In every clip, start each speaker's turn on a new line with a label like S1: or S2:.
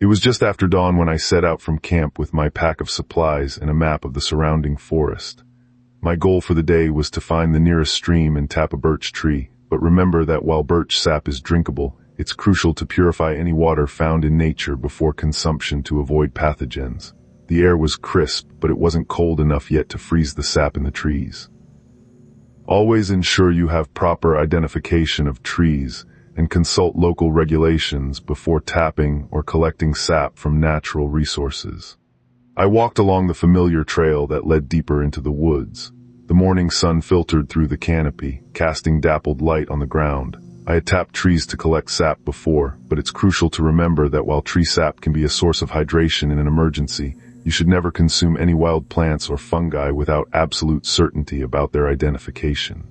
S1: It was just after dawn when I set out from camp with my pack of supplies and a map of the surrounding forest. My goal for the day was to find the nearest stream and tap a birch tree, but remember that while birch sap is drinkable, it's crucial to purify any water found in nature before consumption to avoid pathogens. The air was crisp, but it wasn't cold enough yet to freeze the sap in the trees. Always ensure you have proper identification of trees and consult local regulations before tapping or collecting sap from natural resources. I walked along the familiar trail that led deeper into the woods. The morning sun filtered through the canopy, casting dappled light on the ground. I had tapped trees to collect sap before, but it's crucial to remember that while tree sap can be a source of hydration in an emergency, you should never consume any wild plants or fungi without absolute certainty about their identification.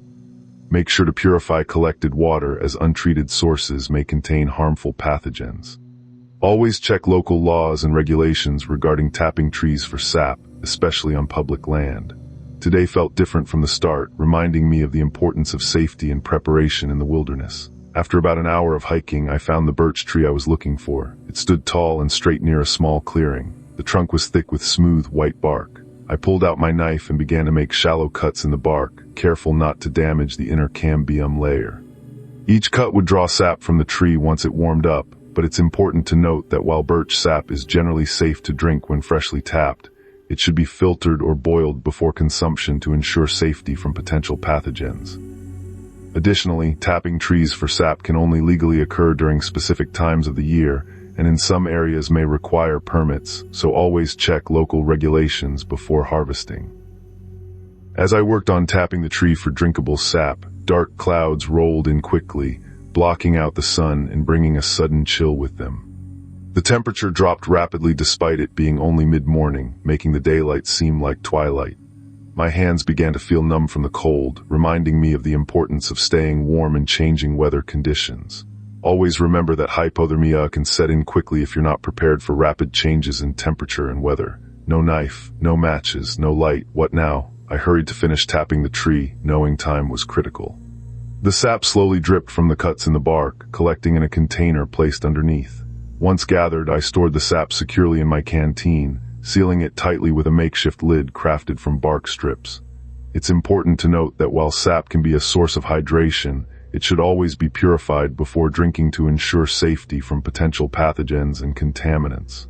S1: Make sure to purify collected water, as untreated sources may contain harmful pathogens. Always check local laws and regulations regarding tapping trees for sap, especially on public land. Today felt different from the start, reminding me of the importance of safety and preparation in the wilderness. After about an hour of hiking, I found the birch tree I was looking for. It stood tall and straight near a small clearing. The trunk was thick with smooth, white bark. I pulled out my knife and began to make shallow cuts in the bark, careful not to damage the inner cambium layer. Each cut would draw sap from the tree once it warmed up, but it's important to note that while birch sap is generally safe to drink when freshly tapped, it should be filtered or boiled before consumption to ensure safety from potential pathogens. Additionally, tapping trees for sap can only legally occur during specific times of the year, and in some areas may require permits, so always check local regulations before harvesting. As I worked on tapping the tree for drinkable sap, dark clouds rolled in quickly, blocking out the sun and bringing a sudden chill with them. The temperature dropped rapidly despite it being only mid-morning, making the daylight seem like twilight. My hands began to feel numb from the cold, reminding me of the importance of staying warm in changing weather conditions. Always remember that hypothermia can set in quickly if you're not prepared for rapid changes in temperature and weather. No knife, no matches, no light. What now? I hurried to finish tapping the tree, knowing time was critical. The sap slowly dripped from the cuts in the bark, collecting in a container placed underneath. Once gathered, I stored the sap securely in my canteen, sealing it tightly with a makeshift lid crafted from bark strips. It's important to note that while sap can be a source of hydration, it should always be purified before drinking to ensure safety from potential pathogens and contaminants.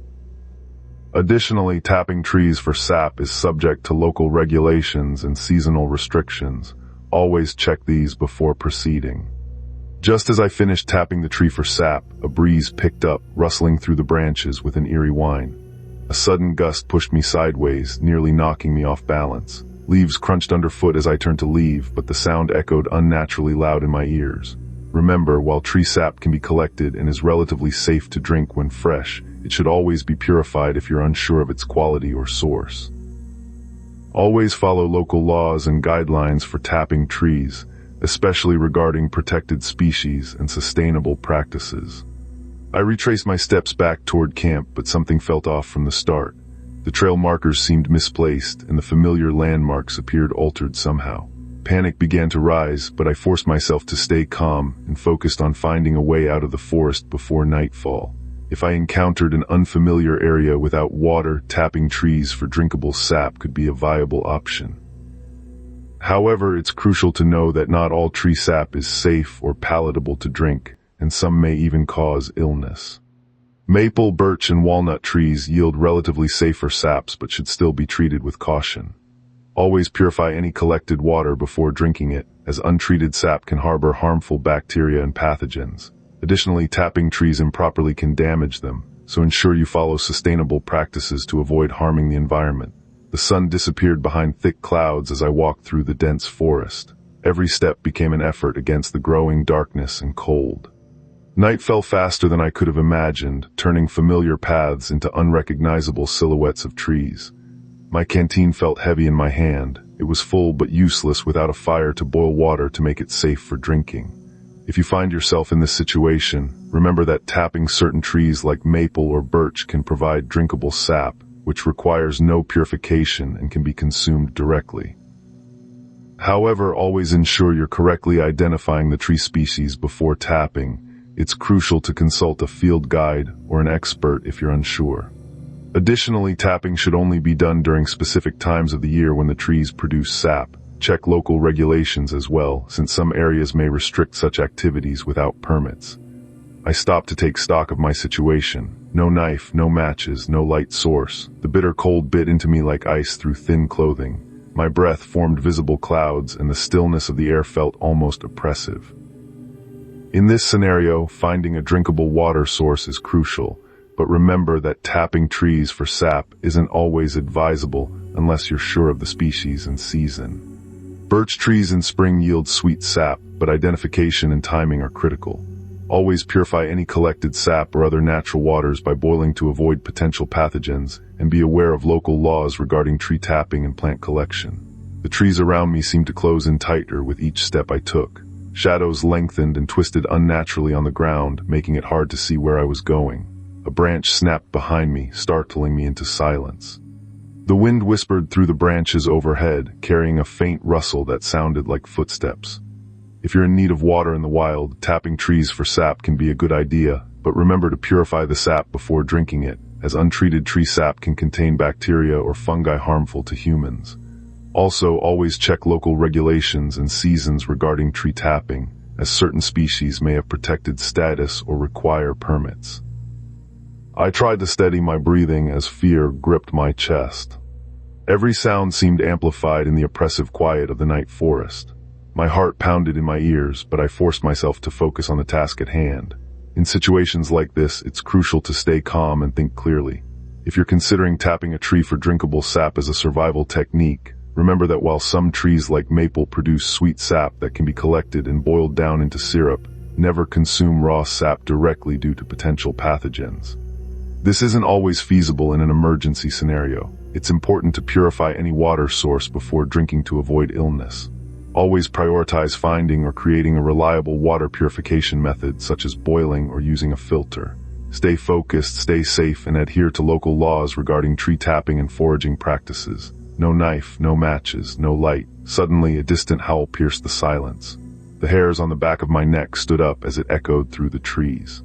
S1: Additionally, tapping trees for sap is subject to local regulations and seasonal restrictions. Always check these before proceeding. Just as I finished tapping the tree for sap, a breeze picked up, rustling through the branches with an eerie whine. A sudden gust pushed me sideways, nearly knocking me off balance. Leaves crunched underfoot as I turned to leave, but the sound echoed unnaturally loud in my ears. Remember, while tree sap can be collected and is relatively safe to drink when fresh, it should always be purified if you're unsure of its quality or source. Always follow local laws and guidelines for tapping trees, especially regarding protected species and sustainable practices. I retraced my steps back toward camp, but something felt off from the start. The trail markers seemed misplaced, and the familiar landmarks appeared altered somehow. Panic began to rise, but I forced myself to stay calm and focused on finding a way out of the forest before nightfall. If I encountered an unfamiliar area without water, tapping trees for drinkable sap could be a viable option. However, it's crucial to know that not all tree sap is safe or palatable to drink, and some may even cause illness. Maple, birch, and walnut trees yield relatively safer saps but should still be treated with caution. Always purify any collected water before drinking it, as untreated sap can harbor harmful bacteria and pathogens. Additionally, tapping trees improperly can damage them, so ensure you follow sustainable practices to avoid harming the environment. The sun disappeared behind thick clouds as I walked through the dense forest. Every step became an effort against the growing darkness and cold. Night fell faster than I could have imagined, turning familiar paths into unrecognizable silhouettes of trees. My canteen felt heavy in my hand. It was full but useless without a fire to boil water to make it safe for drinking. If you find yourself in this situation, remember that tapping certain trees like maple or birch can provide drinkable sap, which requires no purification and can be consumed directly. However, always ensure you're correctly identifying the tree species before tapping, it's crucial to consult a field guide or an expert if you're unsure. Additionally, tapping should only be done during specific times of the year when the trees produce sap. Check local regulations as well, since some areas may restrict such activities without permits. I stopped to take stock of my situation. No knife, no matches, no light source. The bitter cold bit into me like ice through thin clothing. My breath formed visible clouds, and the stillness of the air felt almost oppressive. In this scenario, finding a drinkable water source is crucial, but remember that tapping trees for sap isn't always advisable unless you're sure of the species and season. Birch trees in spring yield sweet sap, but identification and timing are critical. Always purify any collected sap or other natural waters by boiling to avoid potential pathogens, and be aware of local laws regarding tree tapping and plant collection. The trees around me seemed to close in tighter with each step I took. Shadows lengthened and twisted unnaturally on the ground, making it hard to see where I was going. A branch snapped behind me, startling me into silence. The wind whispered through the branches overhead, carrying a faint rustle that sounded like footsteps. If you're in need of water in the wild, tapping trees for sap can be a good idea, but remember to purify the sap before drinking it, as untreated tree sap can contain bacteria or fungi harmful to humans. Also, always check local regulations and seasons regarding tree tapping, as certain species may have protected status or require permits. I tried to steady my breathing as fear gripped my chest. Every sound seemed amplified in the oppressive quiet of the night forest. My heart pounded in my ears, but I forced myself to focus on the task at hand. In situations like this, it's crucial to stay calm and think clearly. If you're considering tapping a tree for drinkable sap as a survival technique, remember that while some trees like maple produce sweet sap that can be collected and boiled down into syrup, never consume raw sap directly due to potential pathogens. This isn't always feasible in an emergency scenario. It's important to purify any water source before drinking to avoid illness. Always prioritize finding or creating a reliable water purification method, such as boiling or using a filter. Stay focused, stay safe, and adhere to local laws regarding tree tapping and foraging practices. No knife, no matches, no light. Suddenly, a distant howl pierced the silence. The hairs on the back of my neck stood up as it echoed through the trees.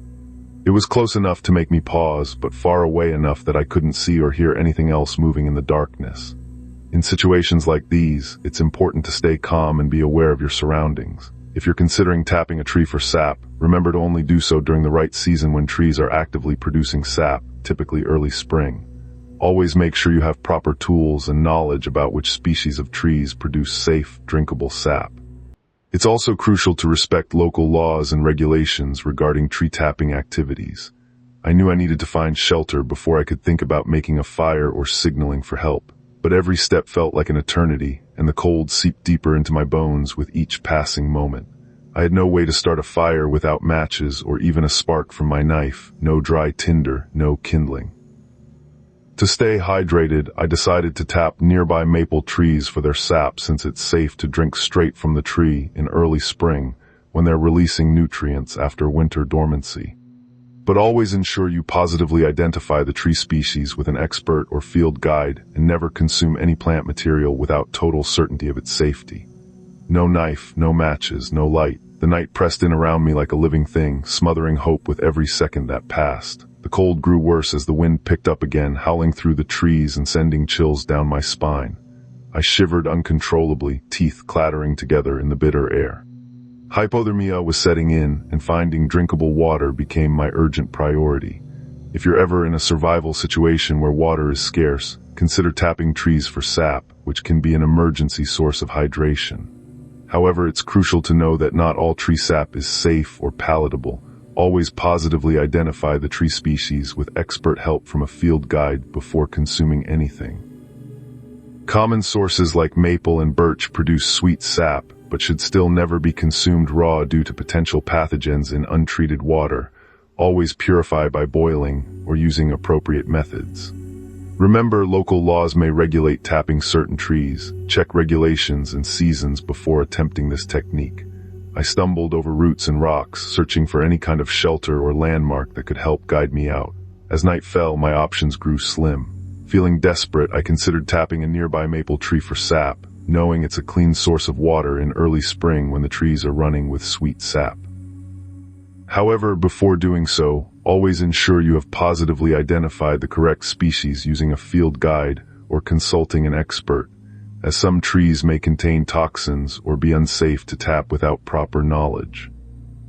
S1: It was close enough to make me pause, but far away enough that I couldn't see or hear anything else moving in the darkness. In situations like these, it's important to stay calm and be aware of your surroundings. If you're considering tapping a tree for sap, remember to only do so during the right season when trees are actively producing sap, typically early spring. Always make sure you have proper tools and knowledge about which species of trees produce safe, drinkable sap. It's also crucial to respect local laws and regulations regarding tree tapping activities. I knew I needed to find shelter before I could think about making a fire or signaling for help. But every step felt like an eternity, and the cold seeped deeper into my bones with each passing moment. I had no way to start a fire without matches or even a spark from my knife, no dry tinder, no kindling. To stay hydrated, I decided to tap nearby maple trees for their sap, since it's safe to drink straight from the tree in early spring when they're releasing nutrients after winter dormancy. But always ensure you positively identify the tree species with an expert or field guide, and never consume any plant material without total certainty of its safety. No knife, no matches, no light. The night pressed in around me like a living thing, smothering hope with every second that passed. The cold grew worse as the wind picked up again, howling through the trees and sending chills down my spine. I shivered uncontrollably, teeth clattering together in the bitter air. Hypothermia was setting in, and finding drinkable water became my urgent priority. If you're ever in a survival situation where water is scarce, consider tapping trees for sap, which can be an emergency source of hydration. However, it's crucial to know that not all tree sap is safe or palatable. Always positively identify the tree species with expert help from a field guide before consuming anything. Common sources like maple and birch produce sweet sap, but should still never be consumed raw due to potential pathogens in untreated water. Always purify by boiling or using appropriate methods. Remember, local laws may regulate tapping certain trees. Check regulations and seasons before attempting this technique. I stumbled over roots and rocks, searching for any kind of shelter or landmark that could help guide me out. As night fell, my options grew slim. Feeling desperate, I considered tapping a nearby maple tree for sap, knowing it's a clean source of water in early spring when the trees are running with sweet sap. However, before doing so, always ensure you have positively identified the correct species using a field guide or consulting an expert, as some trees may contain toxins or be unsafe to tap without proper knowledge.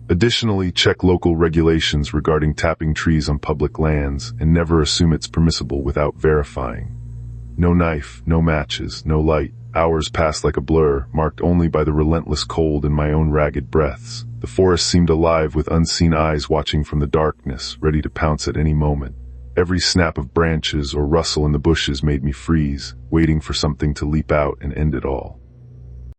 S1: Additionally, check local regulations regarding tapping trees on public lands and never assume it's permissible without verifying. No knife, no matches, no light. Hours passed like a blur, marked only by the relentless cold and my own ragged breaths. The forest seemed alive with unseen eyes watching from the darkness, ready to pounce at any moment. Every snap of branches or rustle in the bushes made me freeze, waiting for something to leap out and end it all.